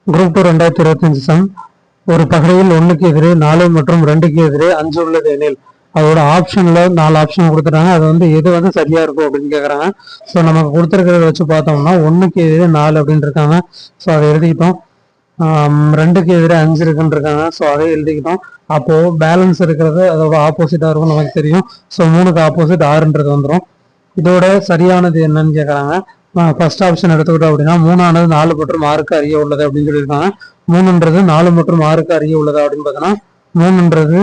Group 2 2025 some. ஒரு பகடையில் 1க்கு எதிரே 4 மற்றும் 2க்கு எதிரே 5 உள்ளது எனில் அதோட ஆப்ஷன்ல 4 ஆப்ஷன் கொடுத்துட்டாங்க. அது வந்து எது வந்து சரியா இருக்கும் அப்படின்னு கேட்குறாங்க. ஸோ நமக்கு கொடுத்துருக்கிறத வச்சு பார்த்தோம்னா 1க்கு எதிரே 4 அப்படின்னு இருக்காங்க. ஸோ அதை எழுதிக்கிட்டோம். 2க்கு எதிரே 5 இருக்குன்னு இருக்காங்க. ஸோ அதை எழுதிக்கிட்டோம். அப்போ பேலன்ஸ் இருக்கிறது அதோட ஆப்போசிட்டா இருக்கும் நமக்கு தெரியும். ஸோ 3க்கு ஆப்போசிட் 6ன்றது வந்துடும். இதோட சரியானது என்னன்னு கேட்குறாங்க. ஃபர்ஸ்ட் ஆப்ஷன் எடுத்துக்கிட்டோம் அப்படின்னா 3ஆனது 4 மற்றும் 6க்கு அருகே உள்ளது அப்படின்னு சொல்லியிருக்காங்க. 3ன்றது 4 மற்றும் 6க்கு அருகே உள்ளது அப்படின்னு பார்த்தோன்னா 3ன்றது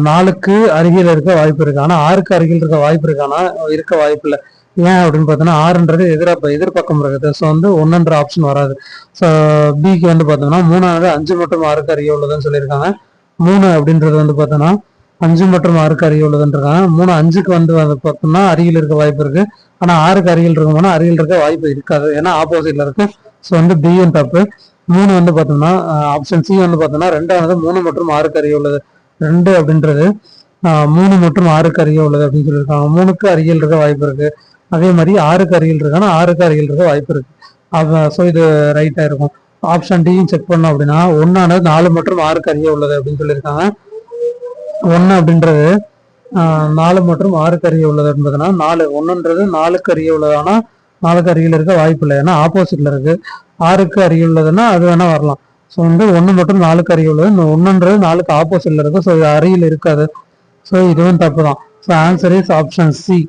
4க்கு அருகில் இருக்க வாய்ப்பு இருக்கு. ஆனால் 6க்கு அருகில் இருக்க வாய்ப்பு இருக்கானா இருக்க வாய்ப்பு இல்லை. ஏன் அப்படின்னு பார்த்தோன்னா 6ன்றது எதிர்பக்கம் இருக்குது. ஸோ வந்து 1ன்ற ஆப்ஷன் வராது. ஸோ பிக்கு வந்து பார்த்தோம்னா 3ஆனது 5 மற்றும் 6க்கு அருகே உள்ளதுன்னு சொல்லியிருக்காங்க. 3 அப்படின்றது வந்து பார்த்தோன்னா 5 மற்றும் 6க்கு அருகே உள்ளதுன்றாங்க. 3 5க்கு வந்து பார்த்தோம்னா அருகில் இருக்க வாய்ப்பு இருக்கு. ஆனால் 6க்கு அருகில் இருக்கும்போது அருகில் இருக்க வாய்ப்பு இருக்காது. ஏன்னா ஆப்போசிட்ல இருக்கு. ஸோ வந்து பியும் தப்பு. 3 வந்து பார்த்தோம்னா ஆப்ஷன் சி வந்து பார்த்தோம்னா 2ஆனது 3 மற்றும் 6க்கு அருகே உள்ளது. 2 அப்படின்றது 3 மற்றும் 6க்கு அருகே உள்ளது அப்படின்னு சொல்லியிருக்காங்க. 3க்கு அருகில் இருக்க வாய்ப்பு இருக்கு. அதே மாதிரி 6க்கு அருகில் இருக்கானா 6க்கு அருகில் இருக்க வாய்ப்பு இருக்கு. ஸோ இது ரைட்டா இருக்கும். ஆப்ஷன் டியும் செக் பண்ணோம் அப்படின்னா 1ஆனது 4 மற்றும் 6க்கு அருகே உள்ளது அப்படின்னு சொல்லியிருக்காங்க. 1 அப்படின்றது 4 மற்றும் 6க்கு அருகே உள்ளது என்பதுனா 4 1ன்றது 4க்கு அருகே உள்ளது. ஆனால் 4க்கு அருகில் இருக்க வாய்ப்பு இல்லை. ஏன்னா ஆப்போசிட்ல இருக்கு. 6க்கு அருகில் உள்ளதுன்னா அது வேணா வரலாம். ஸோ வந்து 1 மற்றும் 4க்கு அருகே உள்ளது. இந்த 1ன்றது 4க்கு ஆப்போசிட்ல இருக்கு. ஸோ இது அருகில் இருக்காது. ஸோ இதுவும் தப்பு தான். So answer is option C.